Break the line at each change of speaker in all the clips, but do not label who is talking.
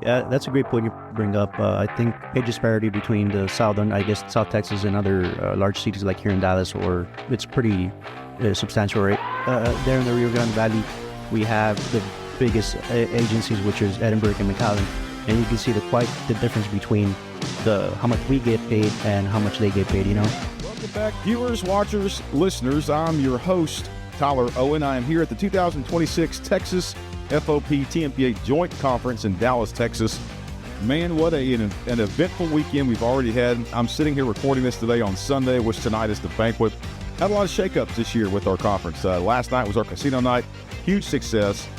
Yeah, that's a great point you bring up. I think pay disparity between the southern, I guess, South Texas and other large cities like here in Dallas, or it's pretty substantial, right? There in the Rio Grande Valley, we have the biggest agencies, which is Edinburgh and McAllen, and you can see quite the difference between how much we get paid and how much they get paid.
Welcome back, viewers, watchers, listeners. I'm your host, Tyler Owen. I am here at the 2026 Texas FOP TMPA Joint Conference in Dallas, Texas. Man, what an eventful weekend we've already had. I'm sitting here recording this today on Sunday, which tonight is the banquet. Had a lot of shakeups this year with our conference. Last night was our casino night. Huge success.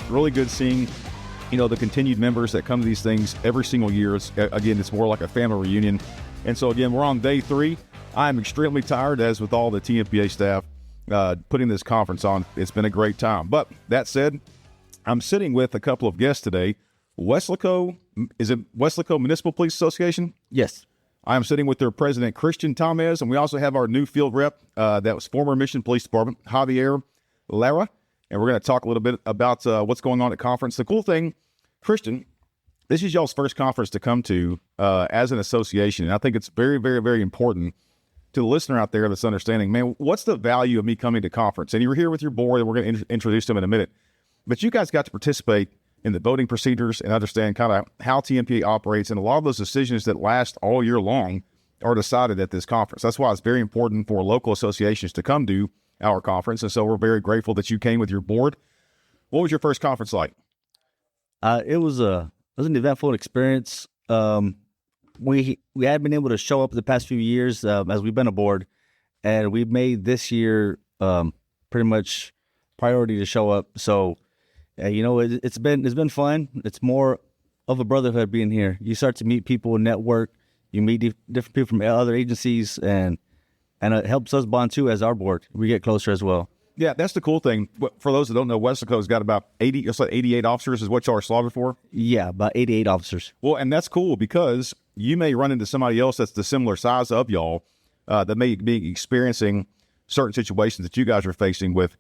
Really good seeing, the continued members that come to these things every single year. It's more like a family reunion. And so, again, we're on day 3. I'm extremely tired, as with all the TMPA staff, putting this conference on. It's been a great time. But that said, I'm sitting with a couple of guests today. Weslaco Municipal Police Association?
Yes.
I am sitting with their president, Christian Tamez, and we also have our new field rep, that was former Mission Police Department, Javier, Lara, and we're going to talk a little bit about what's going on at conference. The cool thing, Christian, this is y'all's first conference to come to as an association, and I think it's very, very, very important to the listener out there that's understanding, man, what's the value of me coming to conference? And you're here with your board, and we're going to introduce them in a minute. But you guys got to participate in the voting procedures and understand kind of how TMPA operates. And a lot of those decisions that last all year long are decided at this conference. That's why it's very important for local associations to come to our conference. And so we're very grateful that you came with your board. What was your first conference like?
It was an eventful experience. We had been able to show up the past few years as we've been aboard, and we've made this year pretty much priority to show up. So, it's been fun. It's more of a brotherhood being here. You start to meet people, network. You meet different people from other agencies, and it helps us bond too as our board. We get closer as well.
Yeah, that's the cool thing. For those that don't know, Weslaco's got about 88 officers is what y'all are slaughtered for?
Yeah, about 88 officers.
Well, and that's cool because you may run into somebody else that's the similar size of y'all that may be experiencing certain situations that you guys are facing with.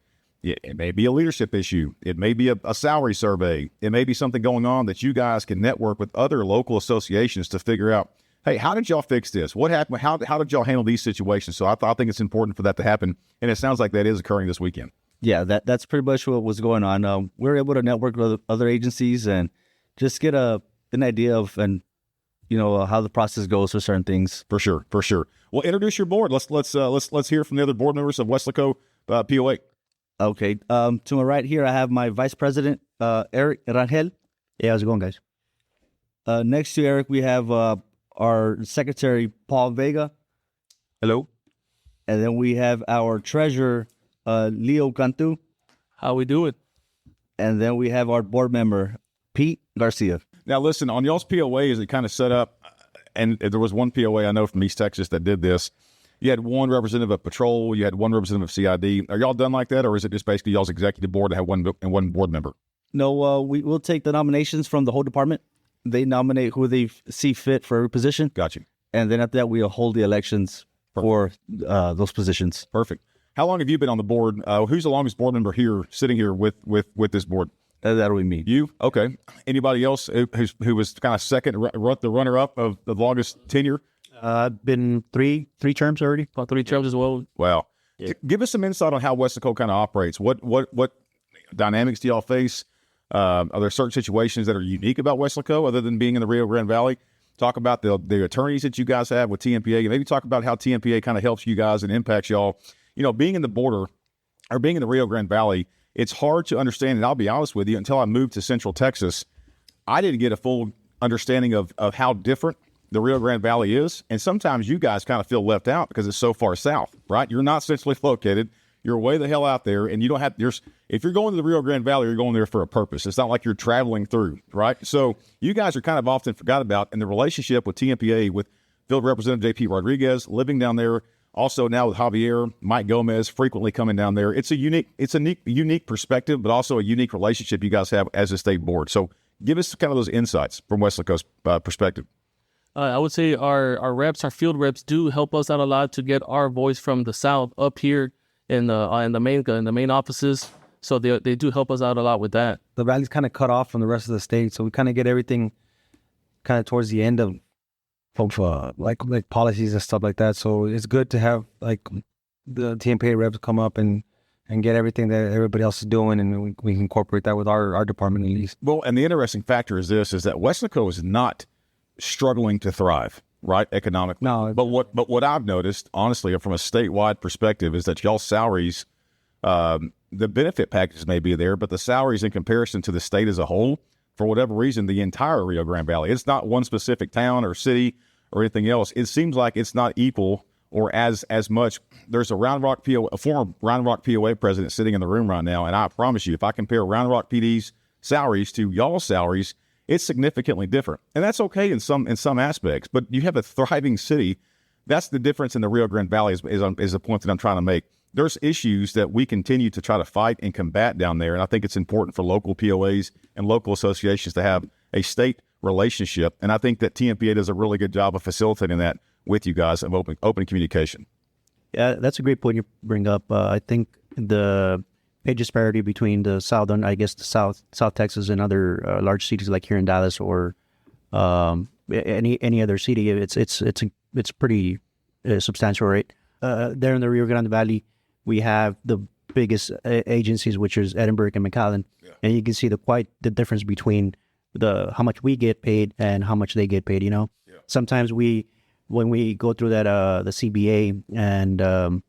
It may be a leadership issue. It may be a salary survey. It may be something going on that you guys can network with other local associations to figure out, hey, how did y'all fix this? What happened? How did y'all handle these situations? So I think it's important for that to happen. And it sounds like that is occurring this weekend.
Yeah, that's pretty much what was going on. We were able to network with other agencies and just get an idea of how the process goes for certain things.
For sure. Well, introduce your board. Let's hear from the other board members of Weslaco POA.
Okay. To my right here, I have my vice president, Eric Rangel.
Yeah, how's it going, guys?
Next to Eric, we have our secretary, Paul Vega.
Hello.
And then we have our treasurer, Leonel Cantu.
How we do it?
And then we have our board member, Pete Garcia.
Now, listen, on y'all's POA, is it kind of set up, and there was one POA I know from East Texas that did this. You had one representative of patrol, you had one representative of CID. Are y'all done like that, or is it just basically y'all's executive board to have one board member?
No, we'll take the nominations from the whole department. They nominate who they see fit for every position.
Got you.
And then after that, we'll hold the elections for those positions.
Perfect. How long have you been on the board? Who's the longest board member here, sitting here with this board?
That'll be me.
You? Okay. Anybody else who was kind of second, the runner-up of the longest tenure?
I've been three terms already.
About 3 terms as well.
Wow. Yeah. Give us some insight on how Weslaco kind of operates. What dynamics do y'all face? Are there certain situations that are unique about Weslaco other than being in the Rio Grande Valley? Talk about the attorneys that you guys have with TMPA, and maybe talk about how TMPA kind of helps you guys and impacts y'all. Being in the border or being in the Rio Grande Valley, it's hard to understand, and I'll be honest with you, until I moved to Central Texas, I didn't get a full understanding of how different the Rio Grande Valley is. And sometimes you guys kind of feel left out because it's so far south, right? You're not centrally located. You're way the hell out there, and you don't have, if you're going to the Rio Grande Valley, you're going there for a purpose. It's not like you're traveling through, right? So you guys are kind of often forgot about, and the relationship with TMPA, with Field Representative JP Rodriguez living down there, also now with Javier, Mike Gomez frequently coming down there. It's a unique perspective, but also a unique relationship you guys have as a state board. So give us kind of those insights from Weslaco's perspective.
I would say our reps, our field reps, do help us out a lot to get our voice from the south up here in the main offices. So they do help us out a lot with that.
The valley's kind of cut off from the rest of the state, so we kind of get everything kind of towards the end of like policies and stuff like that. So it's good to have like the TMPA reps come up and get everything that everybody else is doing, and we can incorporate that with our department at least.
Well, and the interesting factor is this: is that Weslaco is not struggling to thrive, right, economically.
No.
But what I've noticed, honestly, from a statewide perspective, is that y'all's salaries, the benefit packages may be there, but the salaries in comparison to the state as a whole, for whatever reason, the entire Rio Grande Valley, it's not one specific town or city or anything else. It seems like it's not equal or as much. There's a former Round Rock POA president sitting in the room right now, and I promise you, if I compare Round Rock PD's salaries to y'all's salaries, it's significantly different. And that's okay in some aspects, but you have a thriving city. That's the difference in the Rio Grande Valley is the point that I'm trying to make. There's issues that we continue to try to fight and combat down there, and I think it's important for local POAs and local associations to have a state relationship, and I think that TMPA does a really good job of facilitating that with you guys of open communication.
Yeah, that's a great point you bring up. I think the pay disparity between the southern, I guess, the South Texas and other large cities like here in Dallas or any other city, it's pretty substantial, right? There in the Rio Grande Valley, we have the biggest agencies, which is Edinburgh and McAllen, and you can see the difference between how much we get paid and how much they get paid. Sometimes when we go through that the CBA and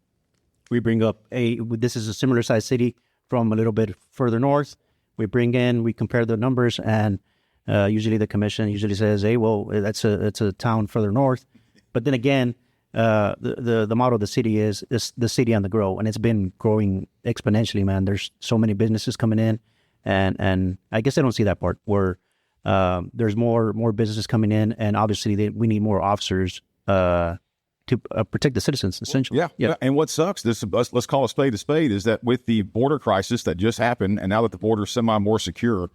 we bring up this is a similar size city from a little bit further north. We compare the numbers, and usually the commission usually says, "Hey, well, it's a town further north," but then again, the model of the city is the city on the grow, and it's been growing exponentially, man. There's so many businesses coming in, and I guess I don't see that part where there's more businesses coming in, and obviously we need more officers to protect the citizens, essentially.
Yeah. And what sucks, let's call a spade, is that with the border crisis that just happened, and now that the border is more secure,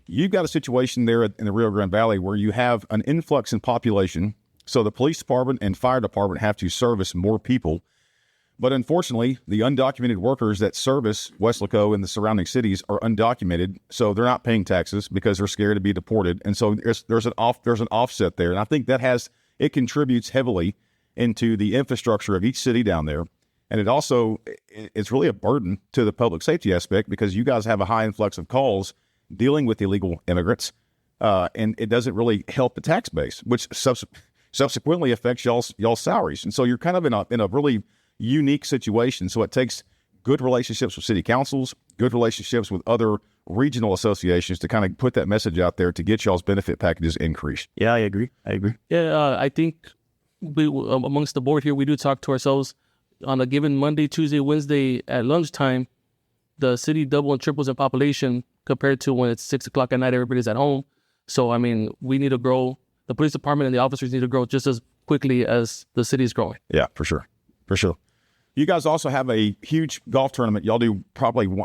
you've got a situation there in the Rio Grande Valley where you have an influx in population. So the police department and fire department have to service more people. But unfortunately, the undocumented workers that service Weslaco and the surrounding cities are undocumented. So they're not paying taxes because they're scared to be deported. And so there's an offset there. And I think it contributes heavily into the infrastructure of each city down there. And it's really a burden to the public safety aspect because you guys have a high influx of calls dealing with illegal immigrants. And it doesn't really help the tax base, which subsequently affects y'all's salaries. And so you're kind of in a really unique situation. So it takes good relationships with city councils, good relationships with other regional associations to kind of put that message out there to get y'all's benefit packages increased.
Yeah, I agree.
Yeah, I think we amongst the board here, we do talk to ourselves on a given Monday, Tuesday, Wednesday at lunchtime. The city double and triples in population compared to when it's 6 o'clock at night, everybody's at home. So, I mean, we need to grow. The police department and the officers need to grow just as quickly as the city is growing.
Yeah, for sure. You guys also have a huge golf tournament. Y'all do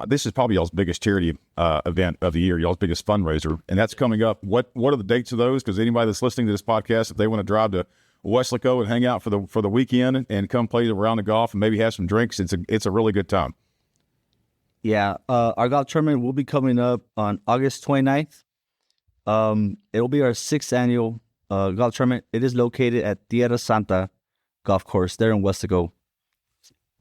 this is probably y'all's biggest charity event of the year, y'all's biggest fundraiser, and that's coming up. What are the dates of those? Because anybody that's listening to this podcast, if they want to drive to Weslaco and hang out for the weekend and come play a round of golf and maybe have some drinks, it's a really good time.
Yeah, our golf tournament will be coming up on August 29th. It will be our 6th annual golf tournament. It is located at Tierra Santa Golf Course there in Weslaco.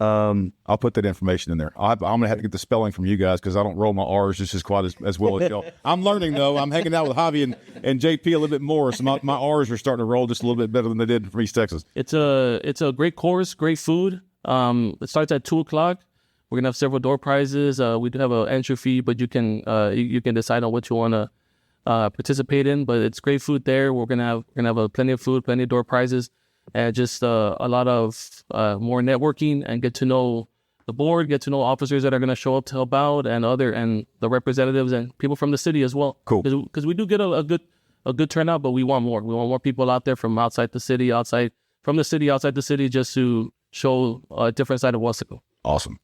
I'll put that information in there. I'm going to have to get the spelling from you guys because I don't roll my R's just as quite as well as y'all. I'm learning, though. I'm hanging out with Javier and JP a little bit more, so my R's are starting to roll just a little bit better than they did from East Texas.
It's a great course, great food. It starts at 2 o'clock. We're going to have several door prizes. We do have an entry fee, but you can decide on what you want to participate in. But it's great food there. We're gonna have plenty of food, plenty of door prizes, and just a lot of more networking and get to know the board, get to know officers that are going to show up to help out, and the representatives and people from the city as well.
Cool.
Because we do get a good turnout, but we want more. We want more people out there from outside the city, outside the city, just to show a different side of Weslaco.
Awesome.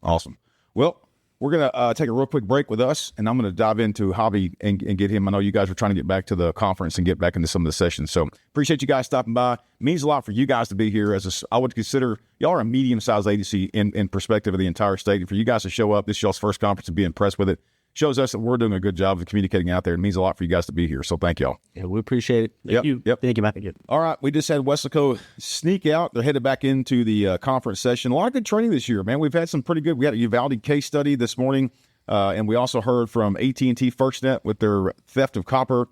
Well, We're going to take a real quick break with us, and I'm going to dive into Javi and get him. I know you guys are trying to get back to the conference and get back into some of the sessions. So appreciate you guys stopping by. It means a lot for you guys to be here. I would consider y'all are a medium-sized agency in perspective of the entire state. And for you guys to show up, this is y'all's first conference and be impressed with it, shows us that we're doing a good job of communicating out there. It means a lot for you guys to be here. So thank y'all.
Yeah, we appreciate it.
Yep.
Thank you, Matt.
All right. We just had Weslaco sneak out. They're headed back into the conference session. A lot of good training this year, man. We've had some pretty good. We had a Uvalde case study this morning. And we also heard from AT&T FirstNet with their theft of copper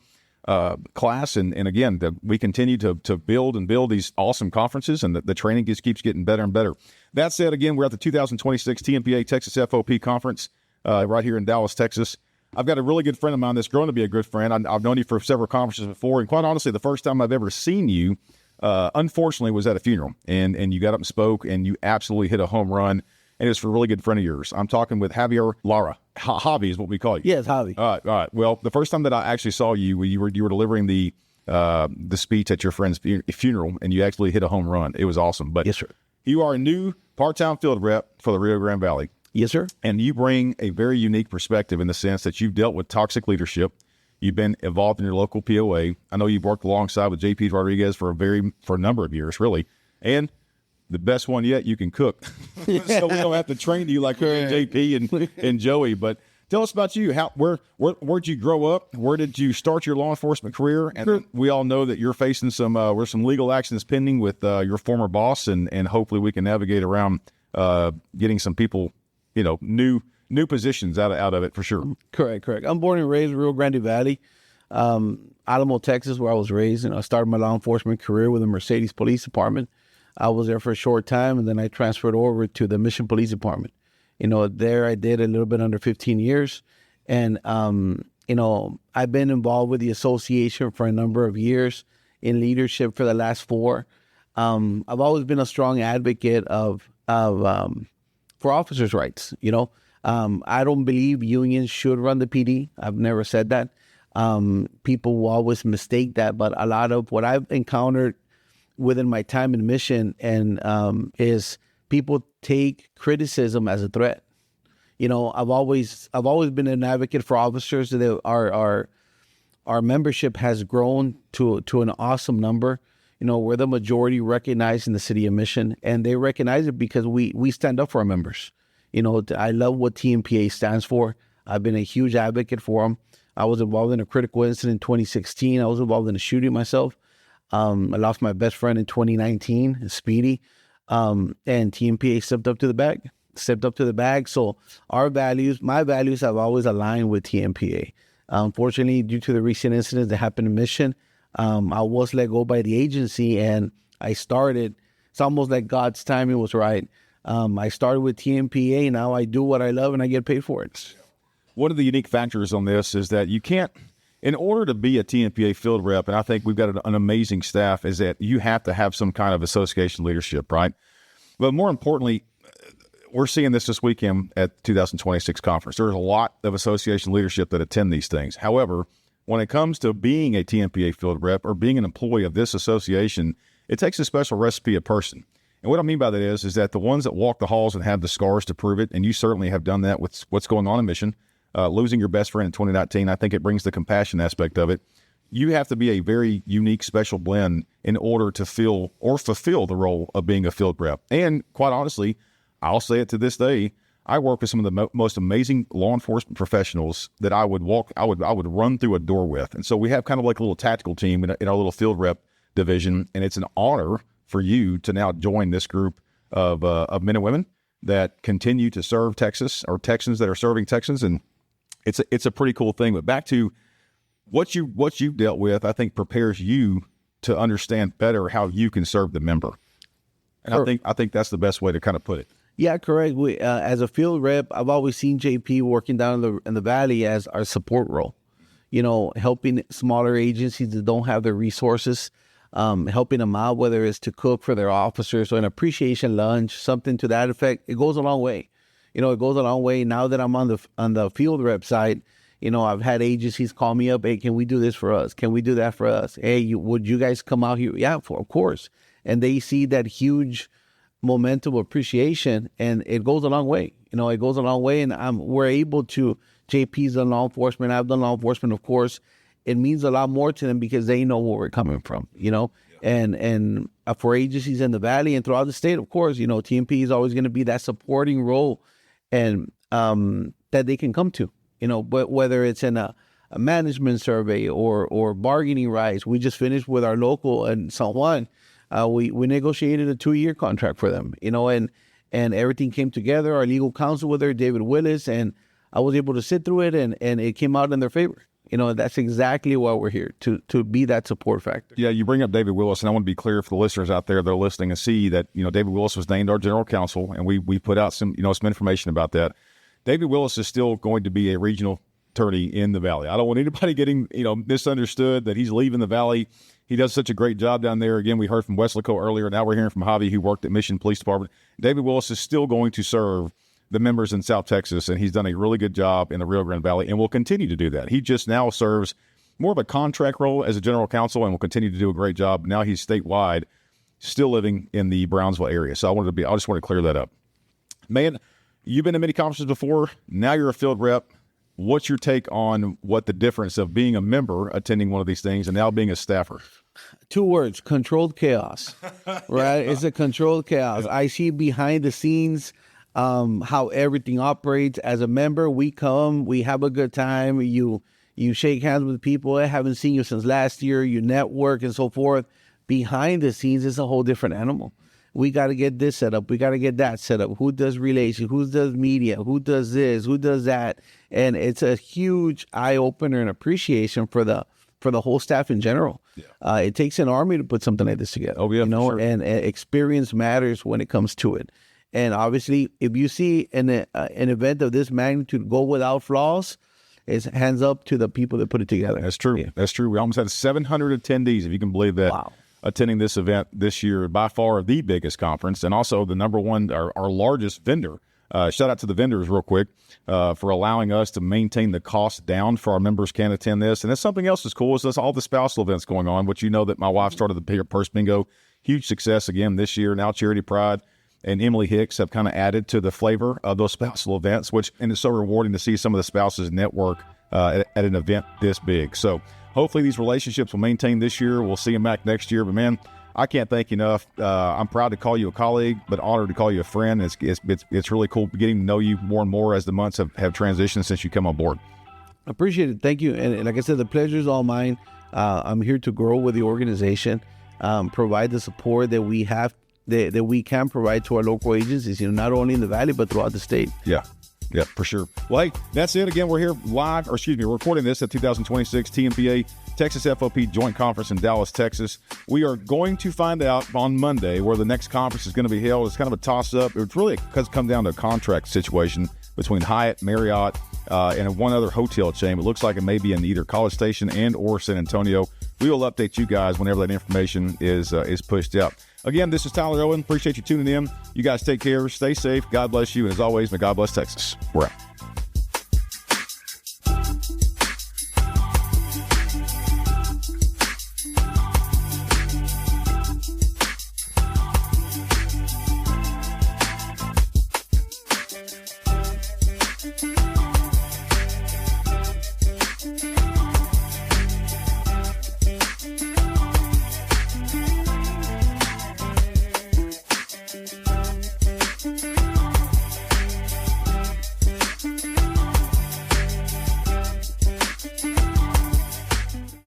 class. And again, we continue to build these awesome conferences, and the training just keeps getting better and better. That said, again, we're at the 2026 TMPA Texas FOP Conference right here in Dallas, Texas. I've got a really good friend of mine that's grown to be a good friend. I've known you for several conferences before, and quite honestly, the first time I've ever seen you, unfortunately, was at a funeral. And you got up and spoke, and you absolutely hit a home run. And it's for a really good friend of yours. I'm talking with Javier Lara. Javi is what we call you.
Yes, Javi.
All right. Well, the first time that I actually saw you, you were delivering the speech at your friend's funeral, and you actually hit a home run. It was awesome. But
Yes, sir.
You are a new part-time field rep for the Rio Grande Valley.
Yes, sir.
And you bring a very unique perspective in the sense that you've dealt with toxic leadership. You've been involved in your local POA. I know you've worked alongside with JP Rodriguez for a number of years, really. And the best one yet, you can cook. So we don't have to train you like JP and Joey. But tell us about you. Where'd you grow up? Where did you start your law enforcement career? And we all know that you're facing some legal actions pending with your former boss, and hopefully we can navigate around getting some people, new positions out of it for sure.
Correct. I'm born and raised in Rio Grande Valley, Alamo, Texas, where I was raised. And I started my law enforcement career with the Mercedes Police Department. I was there for a short time, and then I transferred over to the Mission Police Department. There I did a little bit under 15 years. And, I've been involved with the association for a number of years in leadership for the last 4. I've always been a strong advocate for officers' rights. I don't believe unions should run the PD. I've never said that. People will always mistake that, but a lot of what I've encountered within my time in mission is people take criticism as a threat. I've always been an advocate for officers. That our membership has grown to an awesome number. We're the majority recognized in the city of Mission, and they recognize it because we stand up for our members. I love what TMPA stands for. I've been a huge advocate for them. I was involved in a critical incident in 2016. I was involved in a shooting myself. I lost my best friend in 2019, Speedy, and TMPA stepped up to the bag. So my values have always aligned with TMPA. Unfortunately, due to the recent incidents that happened in Mission, I was let go by the agency, and it's almost like God's timing was right. I started with TMPA. Now I do what I love, and I get paid for it.
One of the unique factors on this is that you can't, in order to be a TMPA field rep, and I think we've got an amazing staff, is that you have to have some kind of association leadership, right? But more importantly, we're seeing this weekend at the 2026 conference. There's a lot of association leadership that attend these things. However, when it comes to being a TMPA field rep or being an employee of this association, it takes a special recipe of person. And what I mean by that is that the ones that walk the halls and have the scars to prove it, and you certainly have done that with what's going on in Mission, losing your best friend in 2019, I think it brings the compassion aspect of it. You have to be a very unique, special blend in order to feel or fulfill the role of being a field rep. And quite honestly, I'll say it to this day, I work with some of the most amazing law enforcement professionals that I would run through a door with. And so we have kind of like a little tactical team in our little field rep division, and it's an honor for you to now join this group of men and women that continue to serve Texas, or Texans that are serving Texans, and it's a pretty cool thing. But back to what you've dealt with, I think prepares you to understand better how you can serve the member. And sure. I think that's the best way to kind of put it.
Yeah, correct. We, as a field rep, I've always seen JP working down in the valley as our support role. Helping smaller agencies that don't have the resources, helping them out, whether it's to cook for their officers or an appreciation lunch, something to that effect. It goes a long way. It goes a long way. Now that I'm on the field rep side, I've had agencies call me up. Hey, can we do this for us? Can we do that for us? Hey, would you guys come out here? Yeah, of course. And they see that huge
momentum appreciation, and it goes a long way. It goes a long way, and we're able to. JP's done law enforcement. I've done law enforcement, of course. It means a lot more to them because they know where we're coming from. And for agencies in the Valley and throughout the state, of course, TMP is always going to be that supporting role, and that they can come to. But whether it's in a management survey or bargaining rights, we just finished with our local in San Juan. We negotiated a 2-year contract for them. And everything came together. Our legal counsel with her, David Willis, and I was able to sit through it, and it came out in their favor. That's exactly why we're here, to be that support factor.
Yeah, you bring up David Willis, and I want to be clear for the listeners out there that are listening and see that, David Willis was named our general counsel, and we put out some information about that. David Willis is still going to be a regional attorney in the Valley. I don't want anybody getting, misunderstood that he's leaving the Valley. He does such a great job down there. Again, we heard from Weslaco earlier. Now we're hearing from Javier, who worked at Mission Police Department. David Willis is still going to serve the members in South Texas, and he's done a really good job in the Rio Grande Valley and will continue to do that. He just now serves more of a contract role as a general counsel and will continue to do a great job. Now he's statewide, still living in the Brownsville area. So I just want to clear that up. Man, you've been to many conferences before. Now you're a field rep. What's your take on what the difference of being a member attending one of these things and now being a staffer?
2 words: controlled chaos. Right? It's a controlled chaos. I see behind the scenes how everything operates. As a member, we come, we have a good time. You shake hands with people. I haven't seen you since last year. You network and so forth. Behind the scenes, it's a whole different animal. We got to get this set up. We got to get that set up. Who does relations? Who does media? Who does this? Who does that? And it's a huge eye opener and appreciation for the whole staff in general. Yeah. It takes an army to put something like this together.
Oh, yeah,
for sure. And experience matters when it comes to it. And obviously, if you see an event of this magnitude go without flaws, it's hands up to the people that put it together.
That's true. Yeah. That's true. We almost had 700 attendees, if you can believe that.
Wow.
Attending this event this year, by far the biggest conference, and also the number one, our largest vendor. Shout out to the vendors real quick for allowing us to maintain the cost down for our members can attend this. And that's something else that's cool is there's all the spousal events going on, which that my wife started the Purse Bingo. Huge success again this year. Now Charity Pride and Emily Hicks have kind of added to the flavor of those spousal events, and it's so rewarding to see some of the spouses network at an event this big. So hopefully these relationships will maintain this year. We'll see them back next year. But, man, I can't thank you enough. I'm proud to call you a colleague, but honored to call you a friend. It's really cool getting to know you more and more as the months have transitioned since you come on board.
Appreciate it. Thank you. And like I said, the pleasure is all mine. I'm here to grow with the organization, provide the support that we have, that we can provide to our local agencies, not only in the Valley, but throughout the state.
Yeah, for sure. Well, hey, that's it. Again, we're here we're recording this at 2026 TMPA Texas FOP Joint Conference in Dallas, Texas. We are going to find out on Monday where the next conference is going to be held. It's kind of a toss-up. It's really come down to a contract situation between Hyatt, Marriott, and one other hotel chain. It looks like it may be in either College Station and or San Antonio. We will update you guys whenever that information is pushed out. Again, this is Tyler Owen. Appreciate you tuning in. You guys take care. Stay safe. God bless you. And as always, may God bless Texas. We're out.